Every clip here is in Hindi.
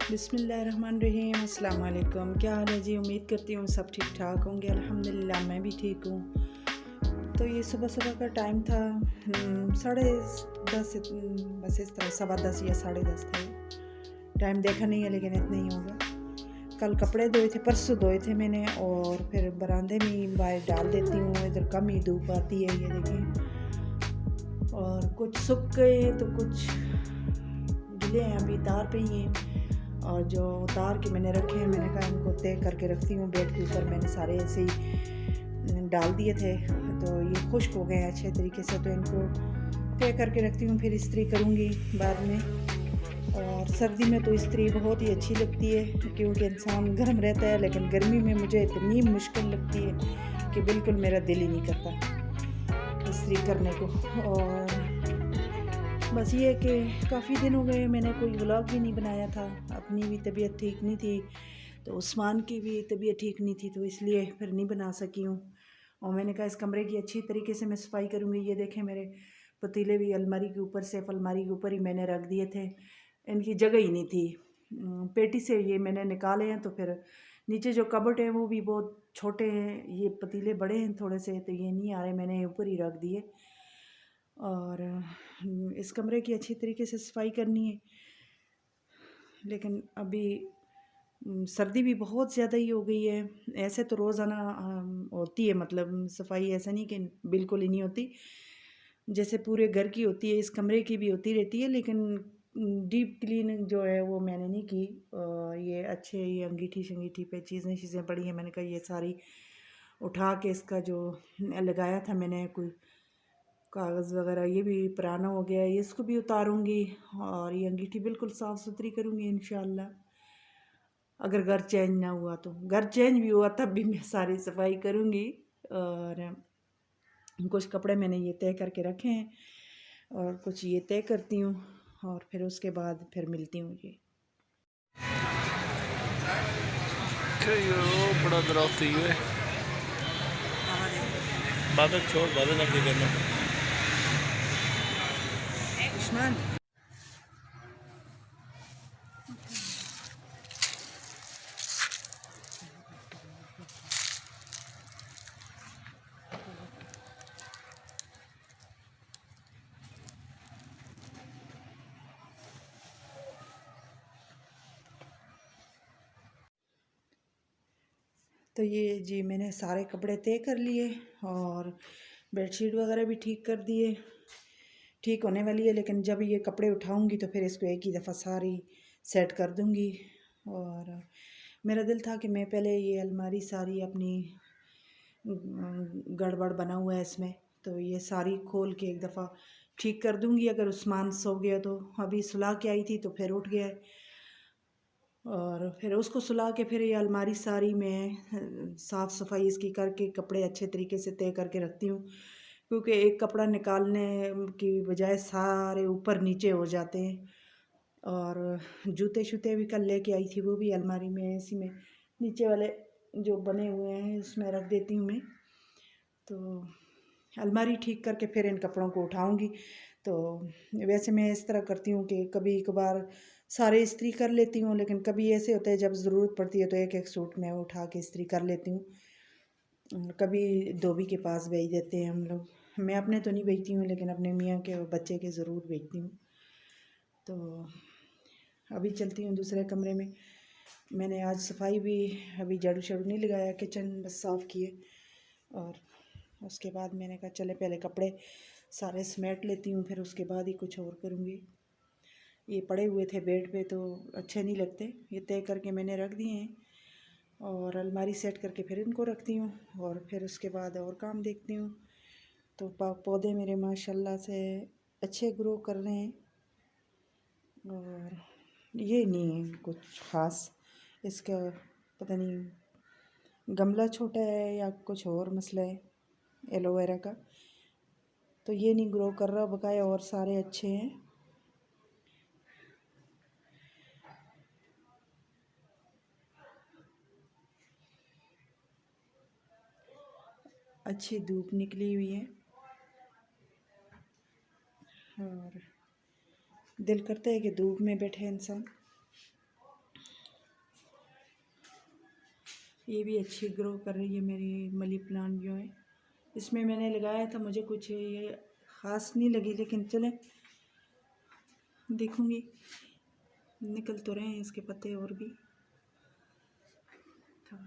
बिस्मिल्लाहिर्रहमानिर्रहीम। अस्सलाम वालेकुम। क्या हाल है जी? उम्मीद करती हूँ सब ठीक ठाक होंगे। अल्हम्दुलिल्लाह मैं भी ठीक हूँ। तो ये सुबह सुबह का टाइम था 10:30 बस इस तरह 10:15 या 10:30 थे। टाइम देखा नहीं है लेकिन इतना ही होगा। कल कपड़े धोए थे, परसों धोए थे मैंने, और फिर बरामदे में ही बाहर डाल देती हूँ। इधर कम ही धूप आती है, ये देखें। और कुछ सूख गए तो कुछ गिले हैं, अभी तार पे ही हैं। और जो उतार के मैंने रखे हैं, मैंने कहा इनको तय करके रखती हूँ। बेड के ऊपर मैंने सारे ऐसे ही डाल दिए थे, तो ये खुश्क हो गए हैं अच्छे तरीके से। तो इनको तय करके रखती हूँ, फिर इस्त्री करूँगी बाद में। और सर्दी में तो इस्त्री बहुत ही अच्छी लगती है क्योंकि इंसान गर्म रहता है, लेकिन गर्मी में मुझे इतनी मुश्किल लगती है कि बिल्कुल मेरा दिल ही नहीं करता इस्त्री करने को। और बस ये कि काफ़ी दिन हो गए मैंने कोई व्लॉग भी नहीं बनाया था। अपनी भी तबीयत ठीक नहीं थी, तो उस्मान की भी तबीयत ठीक नहीं थी, तो इसलिए फिर नहीं बना सकी हूँ। और मैंने कहा इस कमरे की अच्छी तरीके से मैं सफाई करूँगी। ये देखें, मेरे पतीले भी अलमारी के ऊपर, सिर्फ अलमारी के ऊपर ही मैंने रख दिए थे, इनकी जगह ही नहीं थी। पेटी से ये मैंने निकाले हैं, तो फिर नीचे जो कबर्ड है वो भी बहुत छोटे हैं, ये पतीले बड़े हैं थोड़े से, तो ये नहीं आ रहे, मैंने ऊपर ही रख दिए। और इस कमरे की अच्छी तरीके से सफाई करनी है, लेकिन अभी सर्दी भी बहुत ज़्यादा ही हो गई है। ऐसे तो रोज़ाना होती है, मतलब सफाई, ऐसा नहीं कि बिल्कुल ही नहीं होती। जैसे पूरे घर की होती है, इस कमरे की भी होती रहती है, लेकिन डीप क्लीन जो है वो मैंने नहीं की। ये अच्छे, ये अंगीठी शंगीठी पे चीज़ें पड़ी हैं, मैंने कहा ये सारी उठा के इसका जो लगाया था मैंने कोई कागज़ वगैरह, ये भी पुराना हो गया है, इसको भी उतारूँगी। और ये अंगीठी बिल्कुल साफ़ सुथरी करूँगी इंशाल्लाह। अगर घर चेंज ना हुआ तो, घर चेंज भी हुआ तब भी मैं सारी सफाई करूँगी। और कुछ कपड़े मैंने ये तय करके रखे हैं और कुछ ये तय करती हूँ, और फिर उसके बाद फिर मिलती हूँ जी। बड़ा दरख्त है। बादल छोड़, बादल अब करना। उस्मान तो ये जी मैंने सारे कपड़े तय कर लिए और बेडशीट वगैरह भी ठीक कर दिए। ठीक होने वाली है, लेकिन जब ये कपड़े उठाऊंगी तो फिर इसको एक ही दफ़ा सारी सेट कर दूंगी। और मेरा दिल था कि मैं पहले ये अलमारी सारी अपनी गड़बड़ बना हुआ है इसमें, तो ये सारी खोल के एक दफ़ा ठीक कर दूंगी। अगर उस्मान सो गया तो, अभी सुला के आई थी तो फिर उठ गया है, और फिर उसको सुला के फिर ये अलमारी सारी मैं साफ़ सफाई इसकी करके कपड़े अच्छे तरीके से तय करके रखती हूँ, क्योंकि एक कपड़ा निकालने की बजाय सारे ऊपर नीचे हो जाते हैं। और जूते शूते भी कल लेके आई थी, वो भी अलमारी में इसी में नीचे वाले जो बने हुए हैं उसमें रख देती हूँ मैं। तो अलमारी ठीक करके फिर इन कपड़ों को उठाऊंगी। तो वैसे मैं इस तरह करती हूँ कि कभी कभार सारे इस्त्री कर लेती हूँ, लेकिन कभी ऐसे होता है जब ज़रूरत पड़ती है तो एक एक सूट मैं उठा के इस्त्री कर लेती हूँ। कभी धोबी के पास भेज देते हैं हम लोग, मैं अपने तो नहीं भेजती हूँ, लेकिन अपने मियाँ के और बच्चे के ज़रूर भेजती हूँ। तो अभी चलती हूँ दूसरे कमरे में। मैंने आज सफाई भी, अभी झाड़ू शाड़ू नहीं लगाया, किचन बस साफ़ किए। और उसके बाद मैंने कहा चले पहले कपड़े सारे समेट लेती हूँ, फिर उसके बाद ही कुछ और करूँगी। ये पड़े हुए थे बेड पे तो अच्छे नहीं लगते, ये तय करके मैंने रख दिए हैं। और अलमारी सेट करके फिर इनको रखती हूँ, और फिर उसके बाद और काम देखती हूँ। तो पौधे मेरे माशाल्लाह से अच्छे ग्रो कर रहे हैं। और ये नहीं है कुछ ख़ास, इसका पता नहीं गमला छोटा है या कुछ और मसला है एलोवेरा का, तो ये नहीं ग्रो कर रहा, बकाया और सारे अच्छे हैं। अच्छी धूप निकली हुई है, और दिल करता है कि धूप में बैठे इंसान। ये भी अच्छी ग्रो कर रही है मेरी मनी प्लांट जो है। इसमें मैंने लगाया था, मुझे कुछ ये ख़ास नहीं लगी, लेकिन चले देखूँगी, निकल तो रहे हैं इसके पत्ते और भी। तो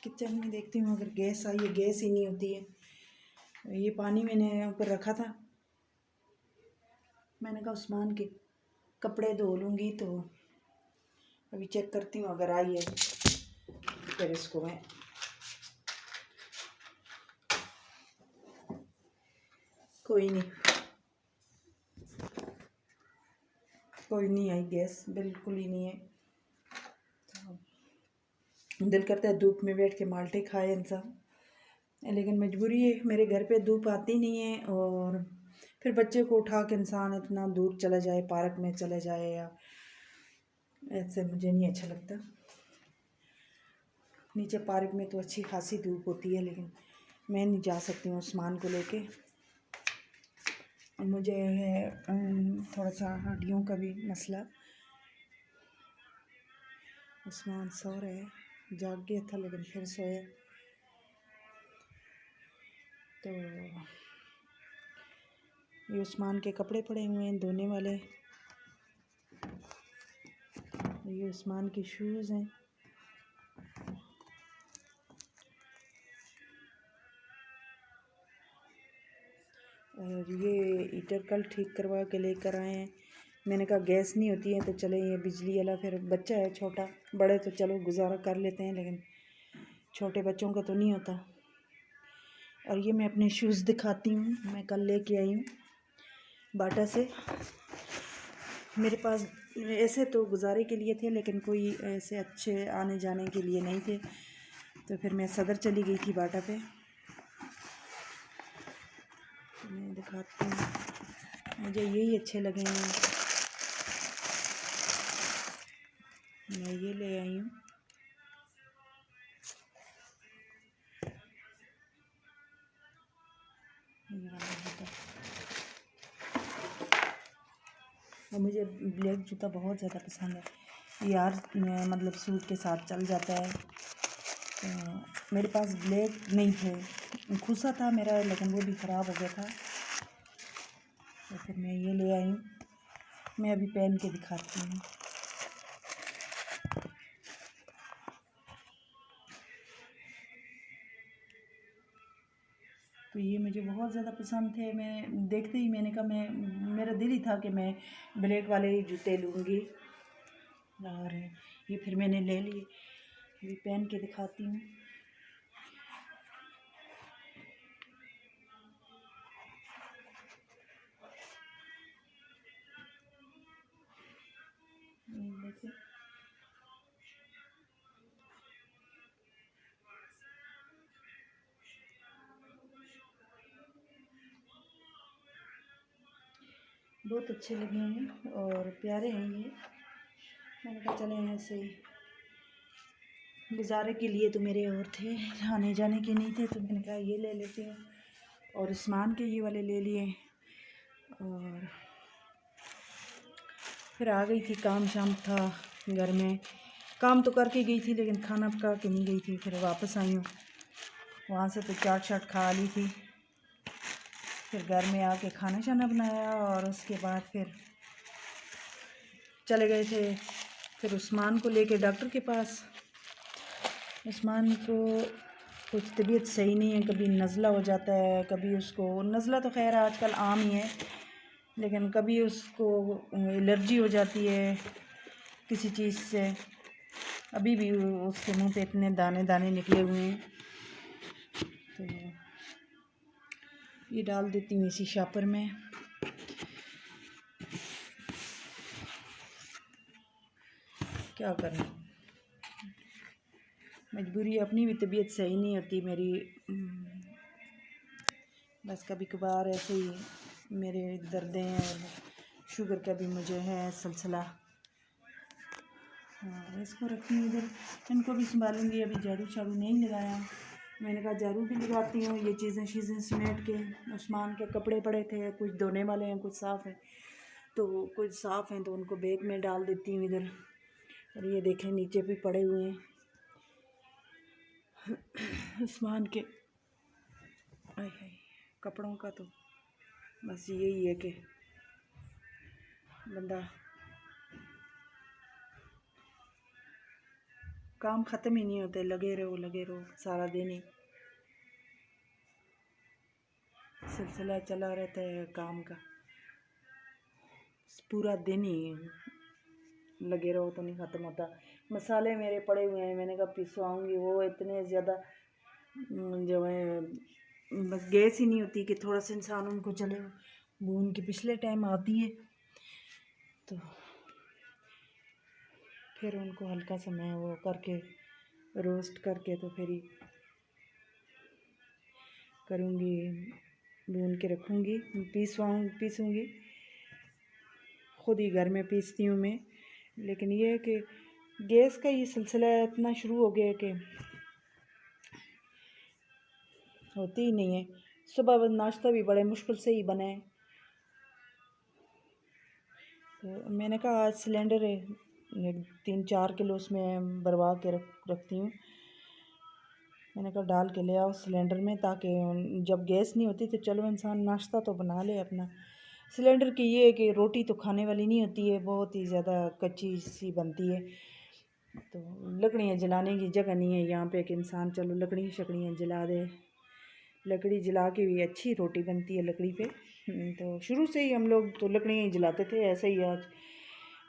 किचन में देखती हूँ अगर गैस आई है, गैस ही नहीं होती है। ये पानी मैंने ऊपर रखा था, मैंने कहा उस्मान के कपड़े धो लूँगी, तो अभी चेक करती हूँ अगर आई है फिर इसको मैं कोई नहीं आई, गैस बिल्कुल ही नहीं है। तो दिल करता है धूप में बैठ के माल्टे खाए इंसान, लेकिन मजबूरी है, मेरे घर पे धूप आती नहीं है। और फिर बच्चे को उठा के इंसान इतना दूर चला जाए, पार्क में चला जाए, या ऐसे मुझे नहीं अच्छा लगता। नीचे पार्क में तो अच्छी खासी धूप होती है, लेकिन मैं नहीं जा सकती हूँ उस्मान को लेके। मुझे है थोड़ा सा हड्डियों का भी मसला। उस्मान सो रहे, जाग गया था लेकिन फिर सोया। तो ये उस्मान के कपड़े पड़े हुए हैं धोने वाले, ये उस्मान के शूज़ हैं। और ये हीटर कल ठीक करवा के लेकर आए हैं। मैंने कहा गैस नहीं होती है तो चले ये बिजली वाला, फिर बच्चा है छोटा, बड़े तो चलो गुजारा कर लेते हैं, लेकिन छोटे बच्चों का तो नहीं होता। और ये मैं अपने शूज़ दिखाती हूँ, मैं कल लेके आई हूँ बाटा से। मेरे पास ऐसे तो गुजारे के लिए थे, लेकिन कोई ऐसे अच्छे आने जाने के लिए नहीं थे, तो फिर मैं सदर चली गई थी बाटा पे। मैं दिखाती हूँ, मुझे यही अच्छे लगे हैं, मैं ये ले आई हूँ। और मुझे ब्लैक जूता बहुत ज़्यादा पसंद है यार, मतलब सूट के साथ चल जाता है। तो मेरे पास ब्लैक नहीं थे, खुसा था मेरा, लेकिन वो भी ख़राब हो गया था, तो फिर मैं ये ले आई हूँ। मैं अभी पहन के दिखाती हूँ। तो ये मुझे बहुत ज़्यादा पसंद थे, मैं देखते ही मैंने कहा मेरा दिल ही था कि मैं ब्लैक वाले ही जूते लूँगी, और ये फिर मैंने ले लिए। अभी पहन के दिखाती हूँ। देखिए बहुत अच्छे लगे हैं और प्यारे हैं ये। मैंने कहा चले ऐसे ही गुजारे के लिए तो मेरे और थे, आने जाने के नहीं थे, तो मैंने कहा ये ले लेती हूँ। और उस्मान के ये वाले ले लिए। और फिर आ गई थी, काम शाम था घर में, काम तो करके गई थी लेकिन खाना पका के नहीं गई थी। फिर वापस आई हूँ, वहाँ से तो चाट शाट खा ली थी। फिर घर में आके खाना शाना बनाया, और उसके बाद फिर चले गए थे फिर उस्मान को लेके डॉक्टर के पास। उस्मान को कुछ तबीयत सही नहीं है, कभी नज़ला हो जाता है, कभी उसको नज़ला तो खैर आजकल आम ही है, लेकिन कभी उसको एलर्जी हो जाती है किसी चीज़ से। अभी भी उसके मुंह पे इतने दाने दाने निकले हुए हैं। तो ये डाल देती हूँ इसी शॉपर में। क्या करें, मजबूरी, अपनी भी तबीयत सही नहीं होती मेरी, बस कभी कभार ऐसे ही मेरे दर्दें हैं, और शुगर का भी मुझे है सिलसिला। हाँ, इसको रखी इधर, इनको भी संभालूंगी। अभी झाड़ू शाड़ू नहीं लगाया, मैंने कहा झाड़ू भी लगाती हूँ। ये चीज़ें समेट के, उस्मान के कपड़े पड़े थे, कुछ धोने वाले हैं, कुछ साफ़ हैं, तो कुछ साफ़ हैं तो उनको बैग में डाल देती हूँ इधर। और ये देखें नीचे भी पड़े हुए हैं आसमान के। आय हाय, कपड़ों का तो बस यही है कि बंदा काम ख़त्म ही नहीं होते, लगे रहो सारा दिन ही सिलसिला चला रहता है काम का, पूरा दिन ही लगे रहो तो नहीं ख़त्म होता। मसाले मेरे पड़े हुए हैं, मैंने कहा पिसवाऊँगी, वो इतने ज़्यादा जो है बस गैस ही नहीं होती कि थोड़ा सा इंसान उनको चले भून के। पिछले टाइम आती है तो फिर उनको हल्का सा मैं वो करके रोस्ट करके तो फिर ही करूँगी, भून के रखूँगी, पीसूँगी। ख़ुद ही घर में पीसती हूँ मैं, लेकिन ये है कि गैस का ये सिलसिला इतना शुरू हो गया कि होती ही नहीं है। सुबह नाश्ता भी बड़े मुश्किल से ही बना है। तो मैंने कहा आज सिलेंडर है 3-4 किलो उसमें भरवा के रखती हूँ। मैंने कहा डाल के ले आओ सिलेंडर में, ताकि जब गैस नहीं होती तो चलो इंसान नाश्ता तो बना ले अपना। सिलेंडर की ये है कि रोटी तो खाने वाली नहीं होती है, बहुत ही ज़्यादा कच्ची सी बनती है। तो लकड़ियाँ जलाने की जगह नहीं है यहाँ पे कि इंसान चलो लकड़ियाँ जला दे। लकड़ी जला के भी अच्छी रोटी बनती है लकड़ी पे। तो शुरू से ही हम लोग तो लकड़ियाँ ही जलाते थे। ऐसे ही आज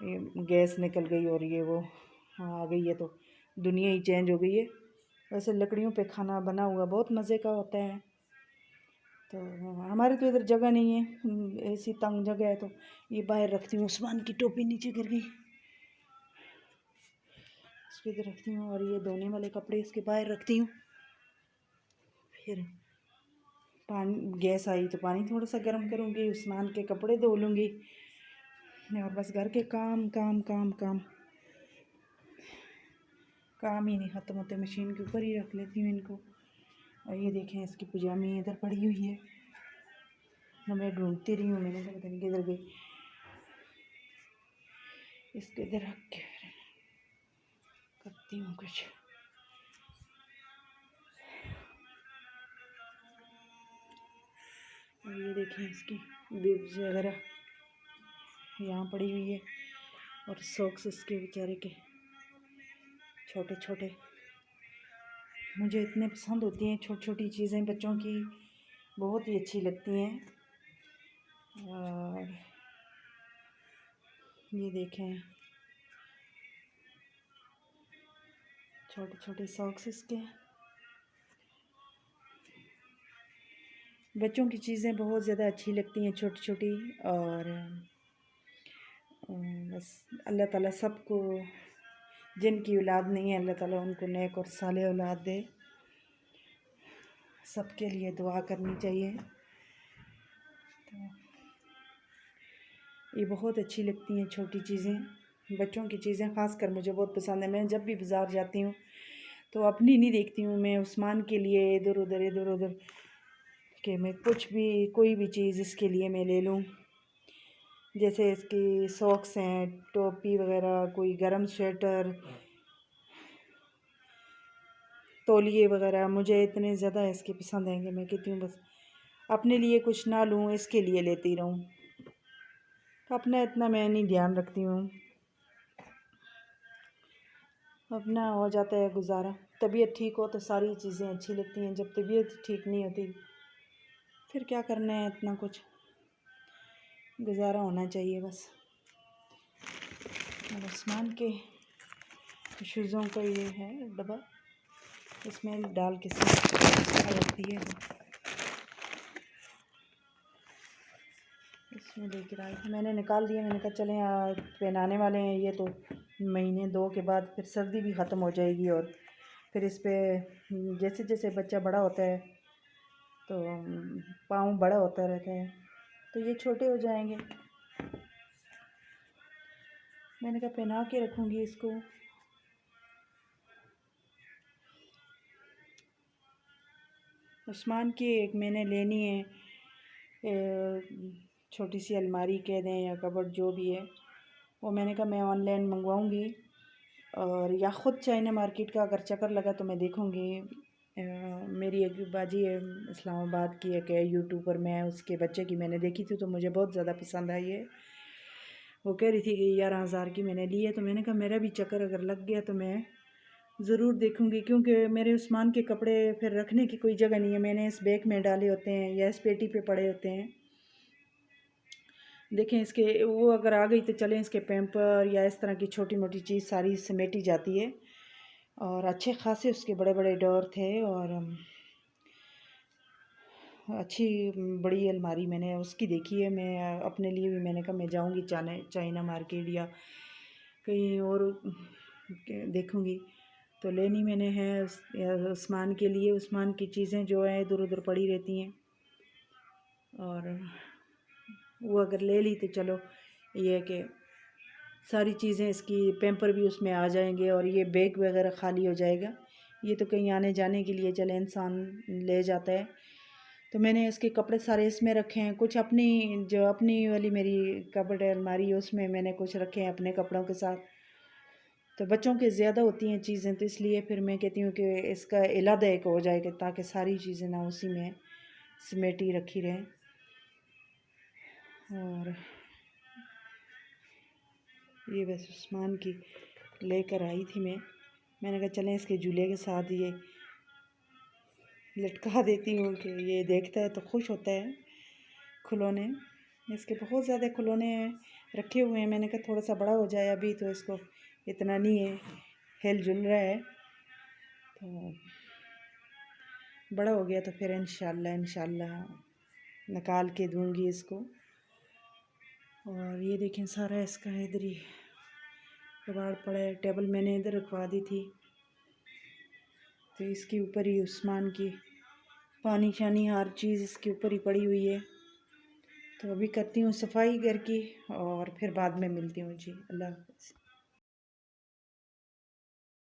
गैस निकल गई और ये वो आ गई है तो दुनिया ही चेंज हो गई है। वैसे लकड़ियों पे खाना बना हुआ बहुत मज़े का होता है। तो हमारे तो इधर जगह नहीं है, ऐसी तंग जगह है तो ये बाहर रखती हूँ। उस्मान की टोपी नीचे गिर गई, इसको इधर रखती हूँ और ये धोने वाले कपड़े इसके बाहर रखती हूँ। फिर पानी गैस आई तो पानी थोड़ा सा गर्म करूँगी, उस्मान के कपड़े धो लूँगी और बस घर के काम काम काम काम काम ही नहीं ख़त्म होते। मशीन के ऊपर ही रख लेती हूँ इनको। और ये देखें इसकी पजामी इधर पड़ी हुई है, मैं ढूंढती रही हूँ, मैंने पता नहीं किधर गई। इसको इधर रख के करती हूँ कुछ। और ये देखें इसकी बिब्स वगैरह यहाँ पड़ी हुई है और सॉक्स इसके बेचारे के छोटे छोटे। मुझे इतने पसंद होती हैं छोटी छोटी चीज़ें, बच्चों की बहुत ही अच्छी लगती हैं। और ये देखें छोटे छोटे सॉक्स इसके। बच्चों की चीज़ें बहुत ज़्यादा अच्छी लगती हैं छोटी छोटी। और बस अल्लाह ताला सबको, जिनकी औलाद नहीं है, अल्लाह ताला उनको नेक और साले औलाद दे। सबके लिए दुआ करनी चाहिए। तो ये बहुत अच्छी लगती हैं छोटी चीज़ें, बच्चों की चीज़ें ख़ासकर मुझे बहुत पसंद है। मैं जब भी बाज़ार जाती हूँ तो अपनी नहीं देखती हूँ, मैं उस्मान के लिए इधर उधर कि मैं कुछ भी कोई भी चीज़ इसके लिए मैं ले लूँ। जैसे इसकी सॉक्स हैं, टोपी वगैरह, कोई गरम स्वेटर, तौलिए वगैरह, मुझे इतने ज़्यादा इसके पसंद हैं कि मैं कहती हूँ बस अपने लिए कुछ ना लूँ, इसके लिए लेती रहूँ। तो अपना इतना मैं नहीं ध्यान रखती हूँ, अपना हो जाता है गुजारा। तबीयत ठीक हो तो सारी चीज़ें अच्छी लगती हैं, जब तबीयत ठीक नहीं होती फिर क्या करना है, इतना कुछ गुजारा होना चाहिए बस। और उस्मान के शूज़ों का ये है डब्बा, इसमें डाल के रखती है, इसमें लेकर आई। मैंने निकाल दिया, मैंने कहा चलें पहनाने वाले हैं ये तो महीने 2 के बाद फिर सर्दी भी ख़त्म हो जाएगी। और फिर इस पर जैसे जैसे बच्चा बड़ा होता है तो पाँव बड़ा होता रहता है तो ये छोटे हो जाएंगे। मैंने कहा पहना के रखूँगी इसको। उस्मान की एक मैंने लेनी है, छोटी सी अलमारी कह दें या कबर्ड जो भी है, वो मैंने कहा मैं ऑनलाइन मंगवाऊँगी और या ख़ुद चाइना मार्केट का अगर चक्कर लगा तो मैं देखूँगी। मेरी एक बाजी है इस्लामाबाद की, एक यूट्यूबर, मैं उसके बच्चे की मैंने देखी थी तो मुझे बहुत ज़्यादा पसंद आई है। वो कह रही थी कि 11,000 की मैंने ली है, तो मैंने कहा मेरा भी चक्कर अगर लग गया तो मैं ज़रूर देखूँगी, क्योंकि मेरे उस्मान के कपड़े फिर रखने की कोई जगह नहीं है। मैंने इस बैग में डाले होते हैं या इस पेटी पे पड़े होते हैं। देखें इसके वो अगर आ गई तो चलें, इसके पैम्पर या इस तरह की छोटी मोटी चीज़ सारी समेटी जाती है। और अच्छे खासे उसके बड़े बड़े डोर थे और अच्छी बड़ी अलमारी मैंने उसकी देखी है। मैं अपने लिए भी मैंने कहा मैं जाऊंगी चाइना मार्केट या कहीं और देखूंगी तो लेनी मैंने है। उस्मान के लिए, उस्मान की चीज़ें जो हैं इधर उधर पड़ी रहती हैं और वो अगर ले ली तो चलो ये है कि सारी चीज़ें, इसकी पैम्पर भी उसमें आ जाएंगे और ये बैग वगैरह खाली हो जाएगा। ये तो कहीं आने जाने के लिए चले इंसान ले जाता है। तो मैंने इसके कपड़े सारे इसमें रखे हैं, कुछ अपनी जो अपनी वाली मेरी कपड़े अलमारी है उसमें मैंने कुछ रखे हैं अपने कपड़ों के साथ। तो बच्चों के ज़्यादा होती हैं चीज़ें, तो इसलिए फिर मैं कहती हूँ कि इसका इलादा एक हो जाएगा ताकि सारी चीज़ें ना उसी में समेटी रखी रहें। और ये बस उस्मान की लेकर आई थी मैंने कहा चलें इसके झूले के साथ ये लटका देती हूँ कि ये देखता है तो खुश होता है। खिलौने इसके बहुत ज़्यादा खिलौने रखे हुए हैं। मैंने कहा थोड़ा सा बड़ा हो जाए, अभी तो इसको इतना नहीं है, हिल जुल रहा है, तो बड़ा हो गया तो फिर इंशाल्लाह निकाल के दूँगी इसको। और ये देखें सारा इसका इधर ही कबाड़ पड़ा है। टेबल मैंने इधर रखवा दी थी तो इसके ऊपर ही उस्मान की पानी शानी हर चीज़ इसके ऊपर ही पड़ी हुई है। तो अभी करती हूँ सफाई घर की और फिर बाद में मिलती हूँ जी। अल्लाह हाफ़िज़।